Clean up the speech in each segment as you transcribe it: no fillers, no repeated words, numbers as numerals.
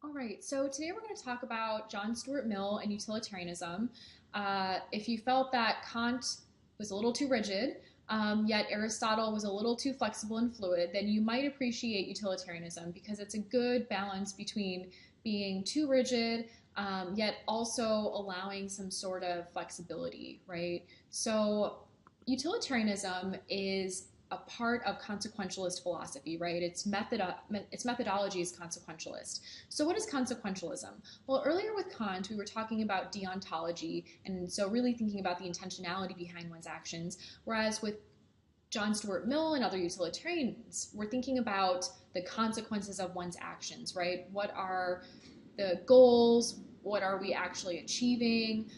All right, so today we're going to talk about John Stuart Mill and utilitarianism. If you felt that Kant was a little too rigid, yet Aristotle was a little too flexible and fluid, then you might appreciate utilitarianism because it's a good balance between being too rigid, yet also allowing some sort of flexibility, right? So, utilitarianism is a part of consequentialist philosophy, right? Its methodology is consequentialist. So what is consequentialism? Well, earlier with Kant, we were talking about deontology, and so really thinking about the intentionality behind one's actions, whereas with John Stuart Mill and other utilitarians, we're thinking about the consequences of one's actions, right? What are the goals? What are we actually achieving?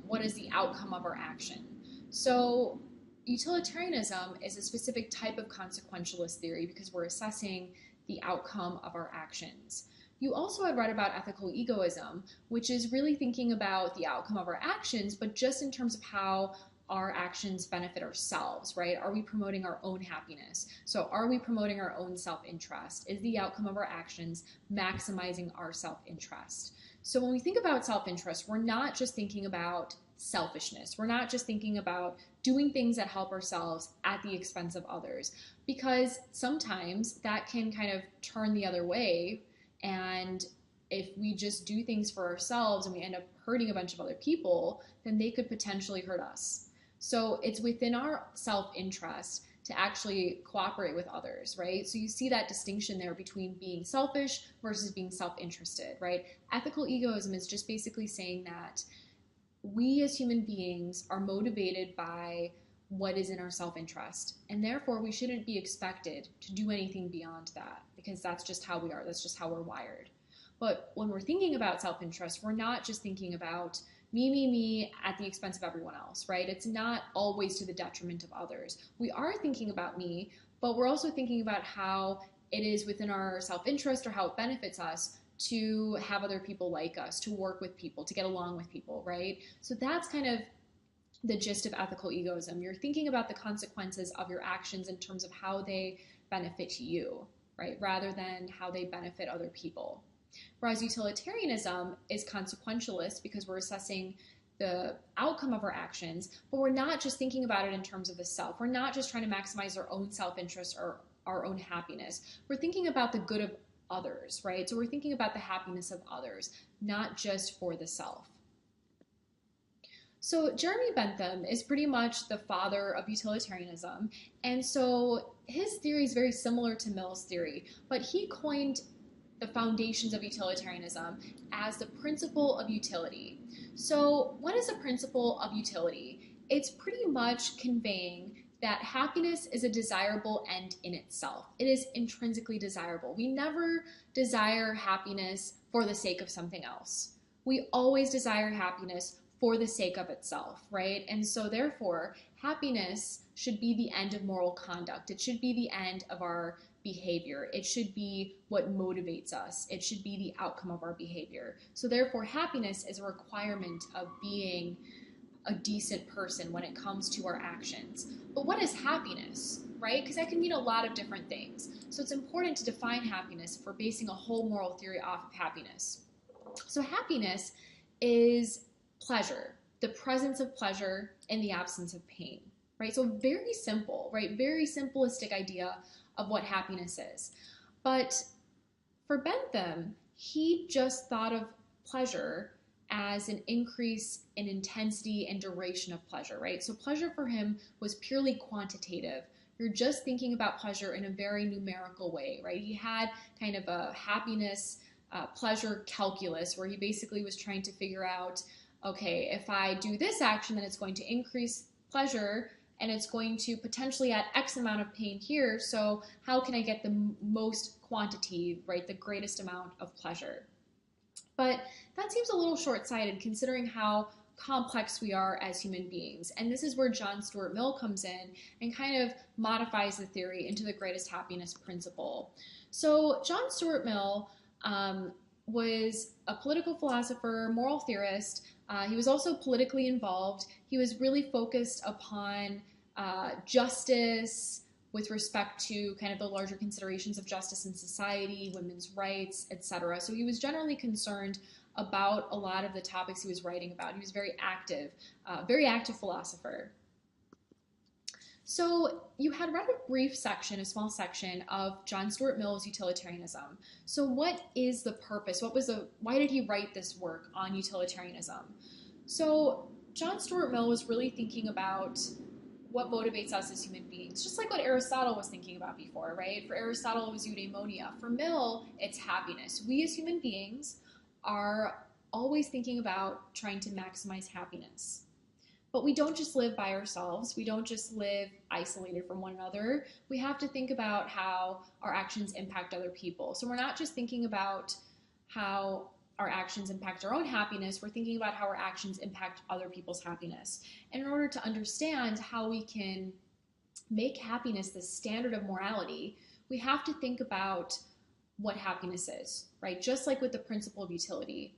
What is the outcome of our action? So utilitarianism is a specific type of consequentialist theory because we're assessing the outcome of our actions. You also had read about ethical egoism, which is really thinking about the outcome of our actions, but just in terms of how our actions benefit ourselves, right? Are we promoting our own happiness? So are we promoting our own self-interest? Is the outcome of our actions maximizing our self-interest? So when we think about self-interest, we're not just thinking about selfishness. We're not just thinking about doing things that help ourselves at the expense of others, because sometimes that can kind of turn the other way. And if we just do things for ourselves and we end up hurting a bunch of other people, then they could potentially hurt us. So it's within our self-interest to actually cooperate with others, right? So you see that distinction there between being selfish versus being self-interested, right? Ethical egoism is just basically saying that we as human beings are motivated by what is in our self-interest, and therefore we shouldn't be expected to do anything beyond that because that's just how we are, that's just how we're wired. But when we're thinking about self-interest, we're not just thinking about me at the expense of everyone else, right? It's not always to the detriment of others. We are thinking about me, but we're also thinking about how it is within our self-interest or how it benefits us to have other people like us, to work with people, to get along with people, right? So that's kind of the gist of ethical egoism. You're thinking about the consequences of your actions in terms of how they benefit you, right? Rather than how they benefit other people. Whereas utilitarianism is consequentialist because we're assessing the outcome of our actions, but we're not just thinking about it in terms of the self. We're not just trying to maximize our own self-interest or our own happiness. We're thinking about the good of others, right? So we're thinking about the happiness of others, not just for the self. So Jeremy Bentham is pretty much the father of utilitarianism, and so his theory is very similar to Mill's theory, but he coined the foundations of utilitarianism as the principle of utility. So what is a principle of utility? It's pretty much conveying that happiness is a desirable end in itself. It is intrinsically desirable. We never desire happiness for the sake of something else. We always desire happiness for the sake of itself, right? And so therefore, happiness should be the end of moral conduct. It should be the end of our behavior. It should be what motivates us. It should be the outcome of our behavior. So therefore, happiness is a requirement of being a decent person when it comes to our actions. But what is happiness, right? Because that can mean a lot of different things. So it's important to define happiness if we're basing a whole moral theory off of happiness. So happiness is pleasure, the presence of pleasure in the absence of pain, right? So very simple, right? Very simplistic idea of what happiness is. But for Bentham, he just thought of pleasure as an increase in intensity and duration of pleasure, right? So pleasure for him was purely quantitative. You're just thinking about pleasure in a very numerical way, right? He had kind of a happiness, pleasure calculus where he basically was trying to figure out, okay, if I do this action, then it's going to increase pleasure and it's going to potentially add X amount of pain here. So how can I get the most quantity, right? The greatest amount of pleasure. But that seems a little short-sighted considering how complex we are as human beings. And this is where John Stuart Mill comes in and kind of modifies the theory into the greatest happiness principle. So John Stuart Mill was a political philosopher, moral theorist. He was also politically involved. He was really focused upon justice, with respect to kind of the larger considerations of justice in society, women's rights, etc. So he was generally concerned about a lot of the topics he was writing about. He was very active philosopher. So you had read a brief section, a small section of John Stuart Mill's Utilitarianism. So what is the purpose? Why did he write this work on utilitarianism? So John Stuart Mill was really thinking about what motivates us as human beings, just like what Aristotle was thinking about before, right? For Aristotle, it was eudaimonia. For Mill, it's happiness. We as human beings are always thinking about trying to maximize happiness. But we don't just live by ourselves. We don't just live isolated from one another. We have to think about how our actions impact other people. So we're not just thinking about how our actions impact our own happiness. We're thinking about how our actions impact other people's happiness. And in order to understand how we can make happiness the standard of morality, we have to think about what happiness is, right? Just like with the principle of utility.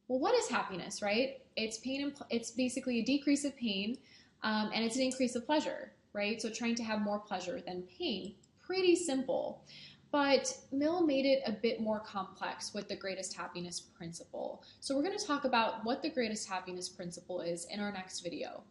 Well, what is happiness, right? It's pain. It's basically a decrease of pain, and it's an increase of pleasure, right? So trying to have more pleasure than pain. Pretty simple. But Mill made it a bit more complex with the greatest happiness principle. So we're going to talk about what the greatest happiness principle is in our next video.